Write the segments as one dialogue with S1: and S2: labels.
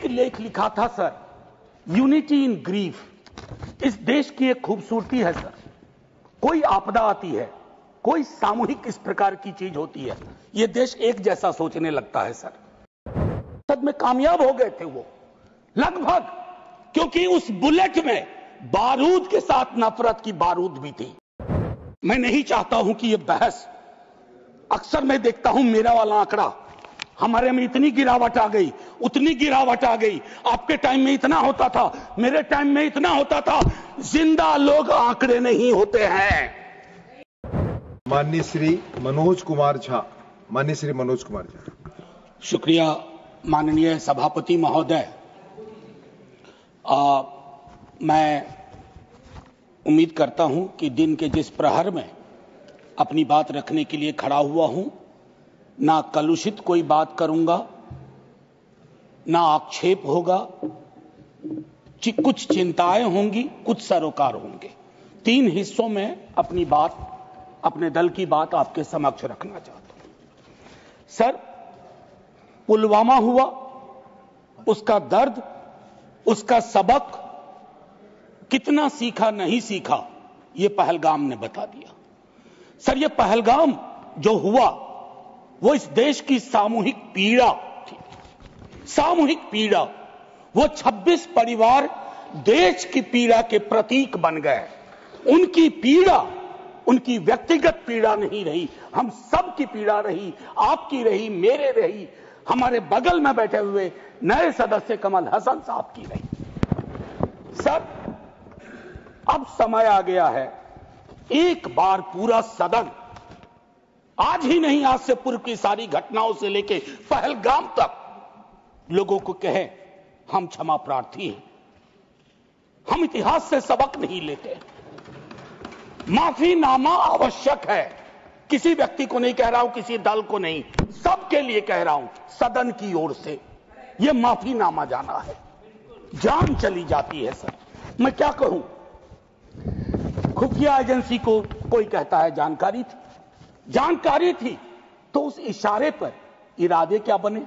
S1: एक लेख लिखा था सर, यूनिटी इन ग्रीफ। इस देश की एक खूबसूरती है सर, कोई आपदा आती है, कोई सामूहिक इस प्रकार की चीज होती है, यह देश एक जैसा सोचने लगता है सर। सब में कामयाब हो गए थे वो लगभग, क्योंकि उस बुलेट में बारूद के साथ नफरत की बारूद भी थी। मैं नहीं चाहता हूं कि यह बहस, अक्सर मैं देखता हूं मेरा वाला आंकड़ा, हमारे में इतनी गिरावट आ गई, उतनी गिरावट आ गई, आपके टाइम में इतना होता था, मेरे टाइम में इतना होता था। जिंदा लोग आंकड़े नहीं होते हैं।
S2: माननीय श्री मनोज कुमार झा। माननीय श्री मनोज कुमार झा।
S1: शुक्रिया माननीय सभापति महोदय। मैं उम्मीद करता हूं कि दिन के जिस प्रहर में अपनी बात रखने के लिए खड़ा हुआ हूं, ना कलुषित कोई बात करूंगा, ना आक्षेप होगा, कुछ चिंताएं होंगी, कुछ सरोकार होंगे। 3 हिस्सों में अपनी बात, अपने दल की बात आपके समक्ष रखना चाहता हूं। सर, पुलवामा हुआ, उसका दर्द, उसका सबक, कितना सीखा नहीं सीखा, यह पहलगाम ने बता दिया। सर, यह पहलगाम जो हुआ वो इस देश की सामूहिक पीड़ा थी, सामूहिक पीड़ा। वो 26 परिवार देश की पीड़ा के प्रतीक बन गए। उनकी पीड़ा उनकी व्यक्तिगत पीड़ा नहीं रही, हम सब की पीड़ा रही, आपकी रही, मेरे रही, हमारे बगल में बैठे हुए नए सदस्य कमल हसन साहब की रही। सर, अब समय आ गया है, एक बार पूरा सदन, आज ही नहीं, आज से पूर्व की सारी घटनाओं से लेके पहलगाम तक, लोगों को कहे हम क्षमा प्रार्थी हैं, हम इतिहास से सबक नहीं लेते। माफीनामा आवश्यक है। किसी व्यक्ति को नहीं कह रहा हूं, किसी दल को नहीं, सबके लिए कह रहा हूं, सदन की ओर से यह माफीनामा जाना है। जान चली जाती है सर, मैं क्या कहूं। खुफिया एजेंसी को कोई कहता है जानकारी थी, जानकारी थी तो उस इशारे पर इरादे क्या बने,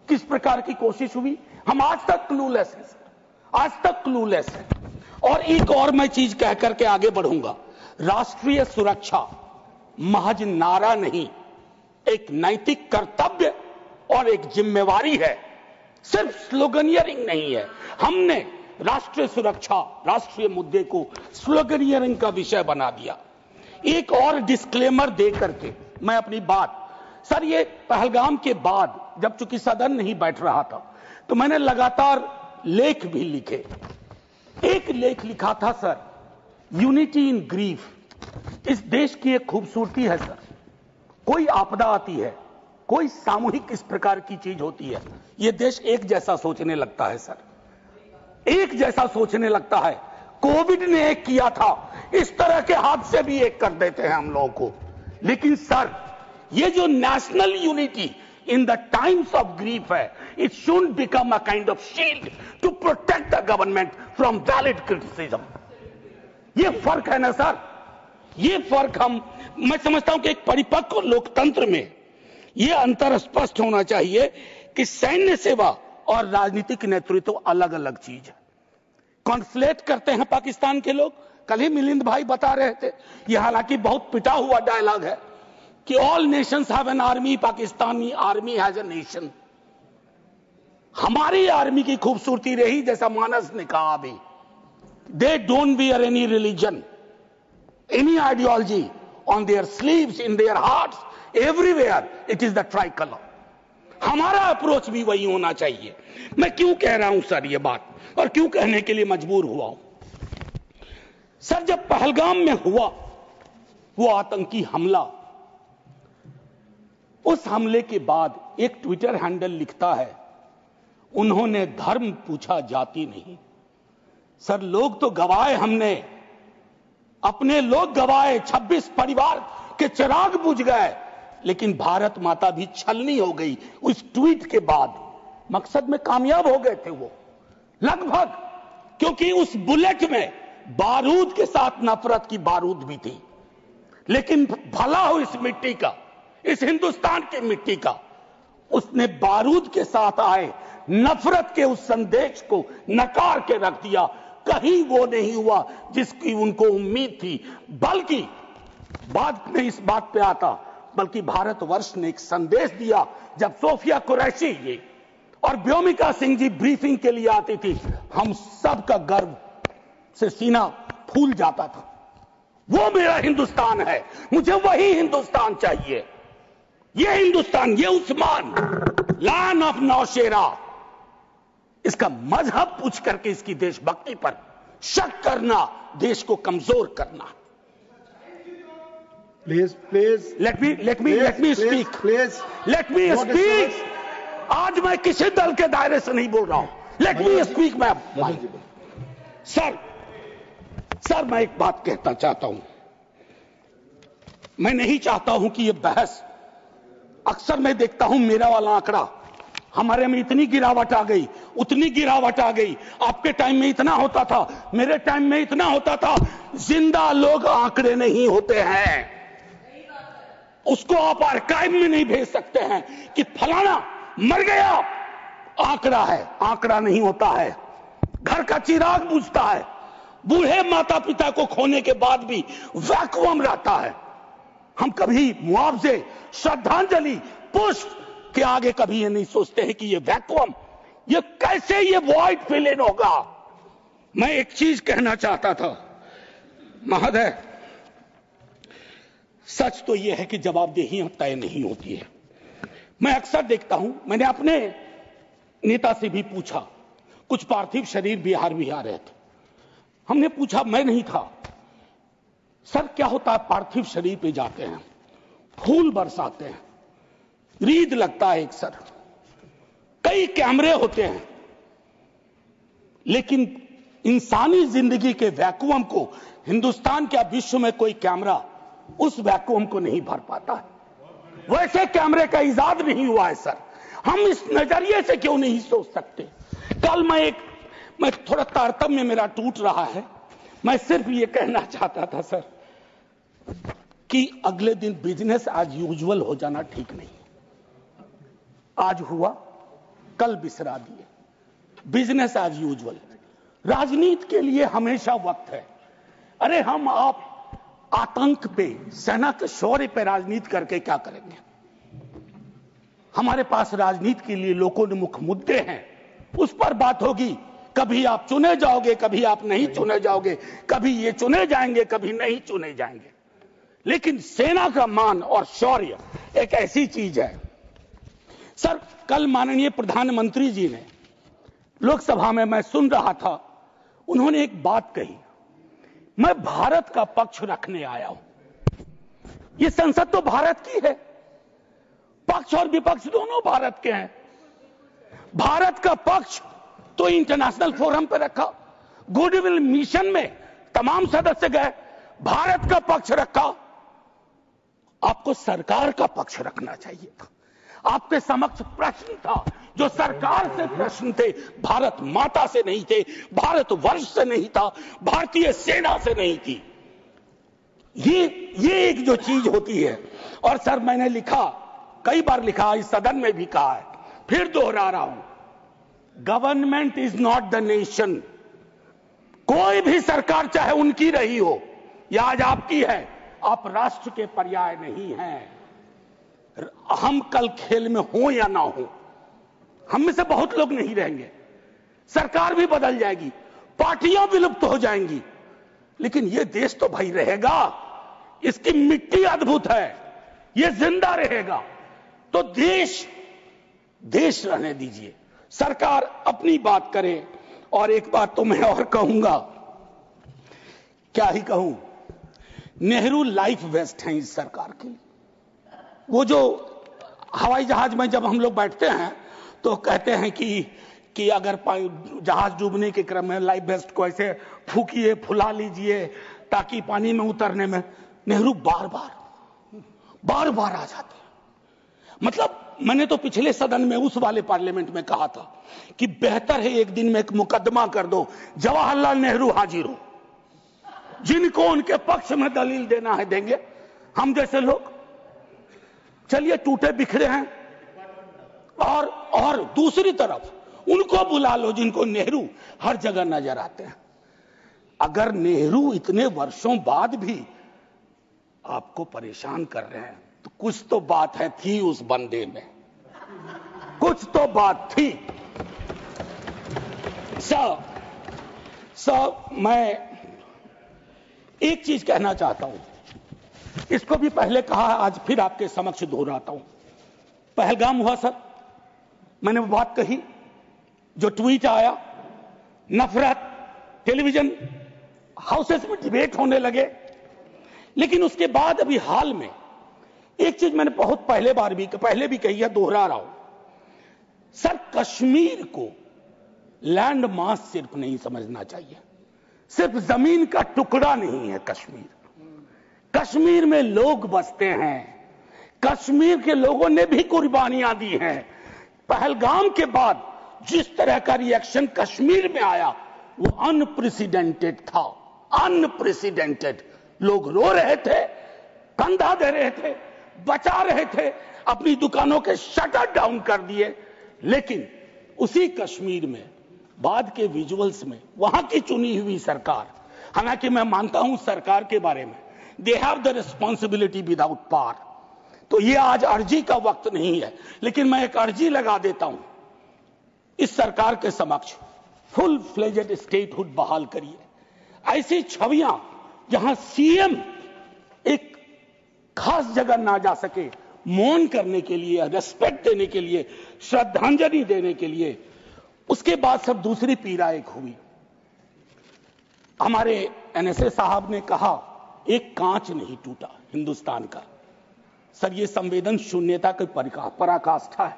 S1: किस प्रकार की कोशिश हुई, हम आज तक क्लूलेस हैं सर, आज तक क्लूलेस हैं। और एक और मैं चीज कह करके आगे बढ़ूंगा, राष्ट्रीय सुरक्षा महज नारा नहीं, एक नैतिक कर्तव्य और एक जिम्मेवारी है, सिर्फ स्लोगनियरिंग नहीं है। हमने राष्ट्रीय सुरक्षा, राष्ट्रीय मुद्दे को स्लोगनियरिंग का विषय बना दिया। एक और डिस्क्लेमर दे करके मैं अपनी बात, सर, ये पहलगाम के बाद जब चूंकि सदन नहीं बैठ रहा था तो मैंने लगातार लेख भी लिखे। एक लेख लिखा था सर, यूनिटी इन ग्रीफ। इस देश की एक खूबसूरती है सर, कोई आपदा आती है, कोई सामूहिक इस प्रकार की चीज होती है, यह देश एक जैसा सोचने लगता है सर, एक जैसा सोचने लगता है। कोविड ने एक किया था, इस तरह के हादसे भी एक कर देते हैं हम लोगों को। लेकिन सर, ये जो national unity in the times of grief है, it should become a kind of shield to protect the government from valid criticism. ये फर्क है ना सर, ये फर्क मैं समझता हूं कि एक परिपक्व लोकतंत्र में यह अंतर स्पष्ट होना चाहिए कि सैन्य सेवा और राजनीतिक नेतृत्व अलग अलग चीज है। कॉन्फ्लेट करते हैं पाकिस्तान के लोग। कल ही मिलिंद भाई बता रहे थे, यह हालांकि बहुत पिटा हुआ डायलॉग है कि all Nations have an army, Pakistani army has a nation. हमारी आर्मी की खूबसूरती रही, जैसा मानस ने कहा अभी, they don't wear any religion, any ideology on their sleeves, in their hearts, everywhere it is the tricolour. हमारा अप्रोच भी वही होना चाहिए। मैं क्यों कह रहा हूं सर ये बात, और क्यों कहने के लिए मजबूर हुआ हूं सर, जब पहलगाम में हुआ वो आतंकी हमला, उस हमले के बाद एक ट्विटर हैंडल लिखता है, उन्होंने धर्म पूछा, जाति नहीं। सर, लोग तो गवाए, हमने अपने लोग गवाए, 26 परिवार के चिराग बुझ गए, लेकिन भारत माता भी छलनी हो गई उस ट्वीट के बाद। मकसद में कामयाब हो गए थे वो लगभग, क्योंकि उस बुलेट में बारूद के साथ नफरत की बारूद भी थी। लेकिन भला हो इस मिट्टी का, इस हिंदुस्तान की मिट्टी का, उसने बारूद के साथ आए नफरत के उस संदेश को नकार के रख दिया। कहीं वो नहीं हुआ जिसकी उनको उम्मीद थी। बल्कि बाद में इस बात पे आता, बल्कि भारतवर्ष ने एक संदेश दिया जब सोफिया कुरैशी ये और व्योमिका सिंह जी ब्रीफिंग के लिए आती थी, हम सब का गर्व से सीना फूल जाता था। वो मेरा हिंदुस्तान है, मुझे वही हिंदुस्तान चाहिए। ये हिंदुस्तान, ये उस्मान, लैंड ऑफ नौशेरा। इसका मजहब पूछ करके इसकी देशभक्ति पर शक करना देश को कमजोर करना।
S2: Please
S1: let me speak। आज मैं किसी दल के दायरे से नहीं बोल रहा हूं। Let me speak. सर मैं एक बात कहना चाहता हूं। मैं नहीं चाहता हूं कि यह बहस, अक्सर मैं देखता हूं मेरा वाला आंकड़ा, हमारे में इतनी गिरावट आ गई, उतनी गिरावट आ गई, आपके टाइम में इतना होता था, मेरे टाइम में इतना होता था। जिंदा लोग आंकड़े नहीं होते हैं। उसको आप आर्काइव में नहीं भेज सकते हैं कि फलाना मर गया, आंकड़ा है, आंकड़ा नहीं होता है। घर का चिराग बुझता है, बूढ़े माता पिता को खोने के बाद भी वैक्यूम रहता है। हम कभी मुआवजे, श्रद्धांजलि, पुष्प के आगे कभी ये नहीं सोचते हैं कि ये वैक्यूम, ये कैसे ये वॉइड फिल इन होगा। मैं एक चीज कहना चाहता था महोदय, सच तो यह है कि जवाबदेही तय नहीं होती है। मैं अक्सर देखता हूं, मैंने अपने नेता से भी पूछा, कुछ पार्थिव शरीर बिहार भी आ रहे थे, हमने पूछा, मैं नहीं था, सर क्या होता है, पार्थिव शरीर पे जाते हैं, फूल बरसाते हैं, रीद लगता है एक सर, कई कैमरे होते हैं, लेकिन इंसानी जिंदगी के वैक्यूम को हिंदुस्तान क्या विश्व में कोई कैमरा उस वैक्यूम को नहीं भर पाता है। वैसे कैमरे का इजाद नहीं हुआ है सर। हम इस नजरिए से क्यों नहीं सोच सकते। कल मैं थोड़ा तारतम्य मेरा टूट रहा है। मैं सिर्फ ये कहना चाहता था सर कि अगले दिन बिजनेस आज यूजुअल हो जाना ठीक नहीं। आज हुआ, कल बिसरा दिए, बिजनेस आज यूजुअल। राजनीति के लिए हमेशा वक्त है। अरे हम आप आतंक पे, सेना के शौर्य पे राजनीति करके क्या करेंगे। हमारे पास राजनीति के लिए लोकोन्मुख मुद्दे हैं, उस पर बात होगी। कभी आप चुने जाओगे, कभी आप नहीं चुने जाओगे, कभी ये चुने जाएंगे, कभी नहीं चुने जाएंगे। लेकिन सेना का मान और शौर्य एक ऐसी चीज है। सर कल माननीय प्रधानमंत्री जी ने लोकसभा में, मैं सुन रहा था, उन्होंने एक बात कही, मैं भारत का पक्ष रखने आया हूं। यह संसद तो भारत की है, पक्ष और विपक्ष दोनों भारत के हैं। भारत का पक्ष तो इंटरनेशनल फोरम पर रखा, गुडविल मिशन में तमाम सदस्य गए, भारत का पक्ष रखा। आपको सरकार का पक्ष रखना चाहिए था। आपके समक्ष प्रश्न था, जो सरकार से प्रश्न थे, भारत माता से नहीं थे, भारत वर्ष से नहीं था, भारतीय सेना से नहीं थी। ये एक जो चीज होती है। और सर मैंने लिखा, कई बार लिखा, इस सदन में भी कहा है, फिर दोहरा रहा हूं, government is not the nation. कोई भी सरकार चाहे उनकी रही हो या आज आपकी है, आप राष्ट्र के पर्याय नहीं हैं। हम कल खेल में हो या ना हो, हम में से बहुत लोग नहीं रहेंगे, सरकार भी बदल जाएगी, पार्टियां विलुप्त हो जाएंगी, लेकिन यह देश तो भाई रहेगा। इसकी मिट्टी अद्भुत है, यह जिंदा रहेगा। तो देश रहने दीजिए, सरकार अपनी बात करे। और एक बात तो मैं और कहूंगा, क्या ही कहूं, नेहरू लाइफ वेस्ट हैं इस सरकार की। वो जो हवाई जहाज में जब हम लोग बैठते हैं तो कहते हैं कि अगर जहाज डूबने के क्रम में लाइफ वेस्ट को ऐसे फूकिए, फुला लीजिए ताकि पानी में उतरने में, नेहरू बार बार आ जाते हैं। मतलब मैंने तो पिछले सदन में, उस वाले पार्लियामेंट में कहा था कि बेहतर है एक दिन में एक मुकदमा कर दो, जवाहरलाल नेहरू हाजिर हो, जिनको उनके पक्ष में दलील देना है देंगे, हम जैसे लोग चलिए टूटे बिखरे हैं। और दूसरी तरफ उनको बुला लो जिनको नेहरू हर जगह नजर आते हैं। अगर नेहरू इतने वर्षों बाद भी आपको परेशान कर रहे हैं तो कुछ तो बात है, थी उस बंदे में, कुछ तो बात थी। मैं एक चीज कहना चाहता हूं, इसको भी पहले कहा, आज फिर आपके समक्ष दोहराता हूं। पहलगाम हुआ सर, मैंने वो बात कही, जो ट्वीट आया, नफरत, टेलीविजन हाउसेस में डिबेट होने लगे। लेकिन उसके बाद अभी हाल में एक चीज मैंने बहुत पहले भी कही है, दोहरा रहा हूं सर, कश्मीर को लैंड मास सिर्फ नहीं समझना चाहिए, सिर्फ जमीन का टुकड़ा नहीं है कश्मीर। कश्मीर में लोग बसते हैं, कश्मीर के लोगों ने भी कुर्बानियां दी हैं। पहलगाम के बाद जिस तरह का रिएक्शन कश्मीर में आया वो अनप्रेसिडेंटेड था, अनप्रेसिडेंटेड। लोग रो रहे थे, कंधा दे रहे थे, बचा रहे थे, अपनी दुकानों के शटर डाउन कर दिए। लेकिन उसी कश्मीर में बाद के विजुअल्स में वहां की चुनी हुई सरकार, हालांकि मैं मानता हूं सरकार के बारे में, they have the responsibility without power, तो ये आज अर्जी का वक्त नहीं है, लेकिन मैं एक अर्जी लगा देता हूं इस सरकार के समक्ष, फुल फ्लेजेड स्टेटहुड बहाल करिए। ऐसी छवियां जहां सीएम एक खास जगह ना जा सके, मौन करने के लिए, रेस्पेक्ट देने के लिए, श्रद्धांजलि देने के लिए, उसके बाद सब दूसरी पीड़ा एक हुई। हमारे एनएसए साहब ने कहा एक कांच नहीं टूटा हिंदुस्तान का। सर ये संवेदन शून्यता की पराकाष्ठा है।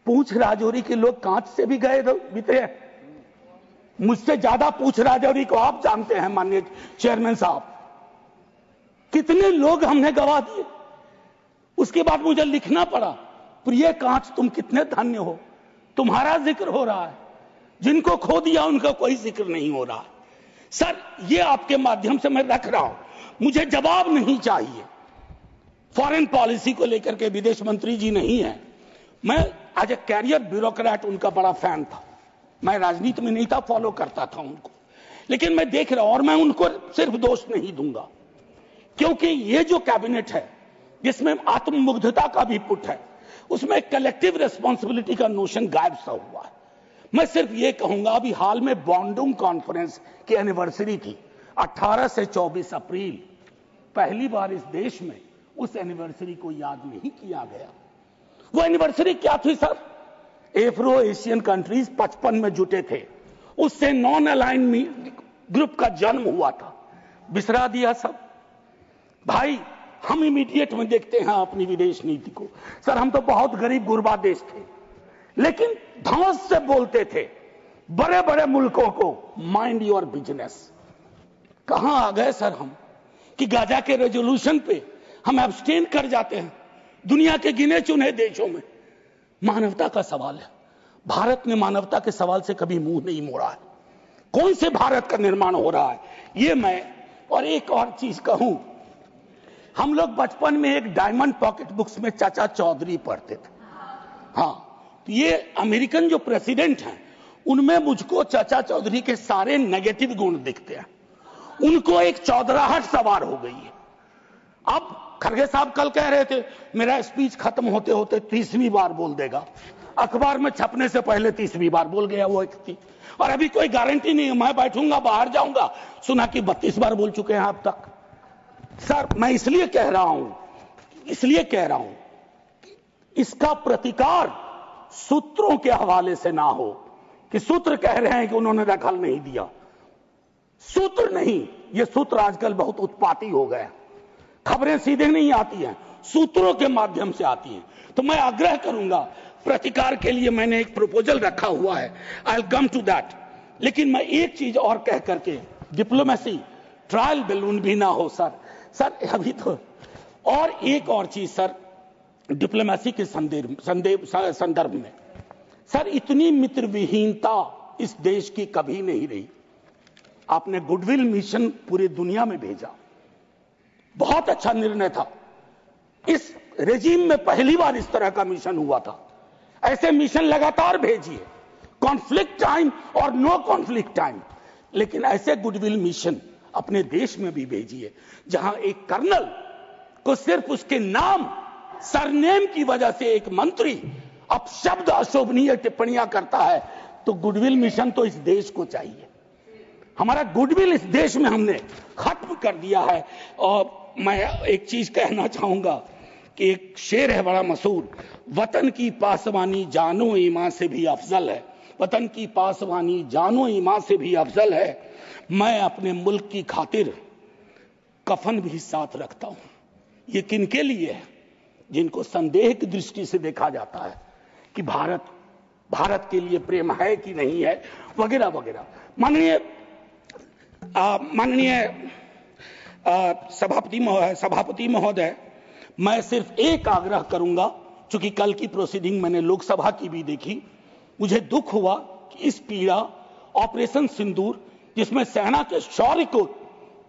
S1: पूंछ राजौरी के लोग कांच से भी गए बीते हैं। मुझसे ज्यादा पूंछ राजौरी को आप जानते हैं माननीय चेयरमैन साहब, कितने लोग हमने गवा दिए। उसके बाद मुझे लिखना पड़ा, प्रिय कांच तुम कितने धन्य हो, तुम्हारा जिक्र हो रहा है, जिनको खो दिया उनका कोई जिक्र नहीं हो रहा। सर ये आपके माध्यम से मैं रख रहा हूं, मुझे जवाब नहीं चाहिए। फॉरेन पॉलिसी को लेकर के विदेश मंत्री जी नहीं है, मैं एज ए कैरियर ब्यूरोक्रेट उनका बड़ा फैन था। मैं राजनीति में नहीं था, फॉलो करता था उनको, लेकिन मैं देख रहा हूं और मैं उनको सिर्फ दोष नहीं दूंगा, क्योंकि ये जो कैबिनेट है जिसमें आत्ममुग्धता का भी पुट है, उसमें कलेक्टिव रिस्पॉन्सिबिलिटी का नोशन गायब सा हुआ है। मैं सिर्फ ये कहूंगा, अभी हाल में बॉन्डुंग कॉन्फ्रेंस की एनिवर्सरी थी 18 से 24 अप्रैल, पहली बार इस देश में उस एनिवर्सरी को याद नहीं किया गया। वो एनिवर्सरी क्या थी सर? एफ्रो एशियन कंट्रीज 55 में जुटे थे, उससे नॉन अलाइन ग्रुप का जन्म हुआ था। बिसरा दिया सब भाई। हम इमीडिएट में देखते हैं अपनी विदेश नीति को। सर हम तो बहुत गरीब गुरबा देश थे, लेकिन धौंस से बोलते थे बड़े बड़े मुल्कों को, माइंड योर बिजनेस। कहां आ गए सर हम कि गाजा के रेजोल्यूशन पे हम एब्सटेन कर जाते हैं दुनिया के गिने चुने देशों में। मानवता का सवाल है, भारत ने मानवता के सवाल से कभी मुंह नहीं मोड़ा है। कौन से भारत का निर्माण हो रहा है ये मैं, और एक और चीज कहूं, हम लोग बचपन में एक डायमंड पॉकेट बुक्स में चाचा चौधरी पढ़ते थे। हाँ, ये अमेरिकन जो प्रेसिडेंट हैं उनमें मुझको चाचा चौधरी के सारे नेगेटिव गुण दिखते हैं। उनको एक चौधराहट सवार हो गई है। अब खरगे साहब कल कह रहे थे मेरा स्पीच खत्म होते होते 30वीं बार बोल देगा, अखबार में छपने से पहले 30वीं बार बोल गया वो व्यक्ति, और अभी कोई गारंटी नहीं है, मैं बैठूंगा बाहर जाऊंगा सुना कि 32 बार बोल चुके हैं अब तक। सर मैं इसलिए कह रहा हूं इसका प्रतिकार सूत्रों के हवाले से ना हो कि सूत्र कह रहे हैं कि उन्होंने दखल नहीं दिया। सूत्र नहीं, ये सूत्र आजकल बहुत उत्पाती हो गए, खबरें सीधे नहीं आती हैं, सूत्रों के माध्यम से आती हैं। तो मैं आग्रह करूंगा, प्रतिकार के लिए मैंने एक प्रपोजल रखा हुआ है, I will come to that. लेकिन मैं एक चीज और कह करके, डिप्लोमेसी ट्रायल बैलून भी ना हो सर अभी तो। और एक और चीज सर, डिप्लोमेसी के संदर्भ में सर, इतनी मित्र विहीनता इस देश की कभी नहीं रही। आपने गुडविल मिशन पूरी दुनिया में भेजा, बहुत अच्छा निर्णय था। इस रेजिम में पहली बार इस तरह का मिशन हुआ था। ऐसे मिशन लगातार भेजिए, कॉन्फ्लिक्ट टाइम और नो कॉन्फ्लिक्ट टाइम। लेकिन ऐसे गुडविल मिशन अपने देश में भी भेजिए जहां एक कर्नल को सिर्फ उसके नाम सरनेम की वजह से एक मंत्री अपशब्द अशोभनीय टिप्पणियां करता है, तो गुडविल मिशन तो इस देश को चाहिए। हमारा गुडविल इस देश में हमने खत्म कर दिया है। और मैं एक चीज कहना चाहूंगा कि एक शेर है बड़ा मशहूर, वतन की पासवानी जानो ईमान से भी अफजल है, वतन की पासवानी जानो ईमान से भी अफजल है। मैं अपने मुल्क की खातिर कफन भी साथ रखता हूं। ये किनके लिए है? जिनको संदेह की दृष्टि से देखा जाता है कि भारत के लिए प्रेम है कि नहीं है, वगैरह वगैरह। माननीय सभापति महोदय, मैं सिर्फ एक आग्रह करूंगा, चूंकि कल की प्रोसीडिंग मैंने लोकसभा की भी देखी, मुझे दुख हुआ कि इस पीड़ा ऑपरेशन सिंदूर, जिसमें सेना के शौर्य को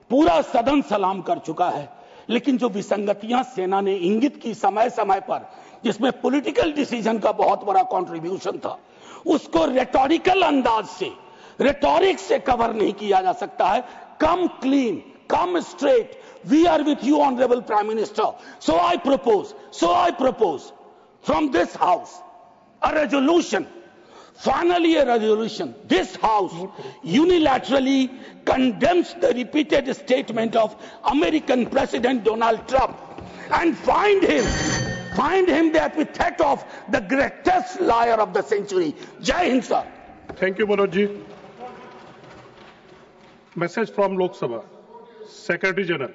S1: पूरा सदन सलाम कर चुका है, लेकिन जो विसंगतियां सेना ने इंगित की समय समय पर, जिसमें पॉलिटिकल डिसीजन का बहुत बड़ा कंट्रीब्यूशन था, उसको रेटोरिकल अंदाज से, रेटोरिक से कवर नहीं किया जा सकता है। Come clean, come straight, we are with you honourable prime minister. So I propose from this house a resolution, finally a resolution. This house unilaterally condemns the repeated statement of American President Donald Trump and find him the epithet of the greatest liar of the century. Jai Hind, sir.
S3: Thank you, Manoj ji. Message from Lok Sabha. Secretary General.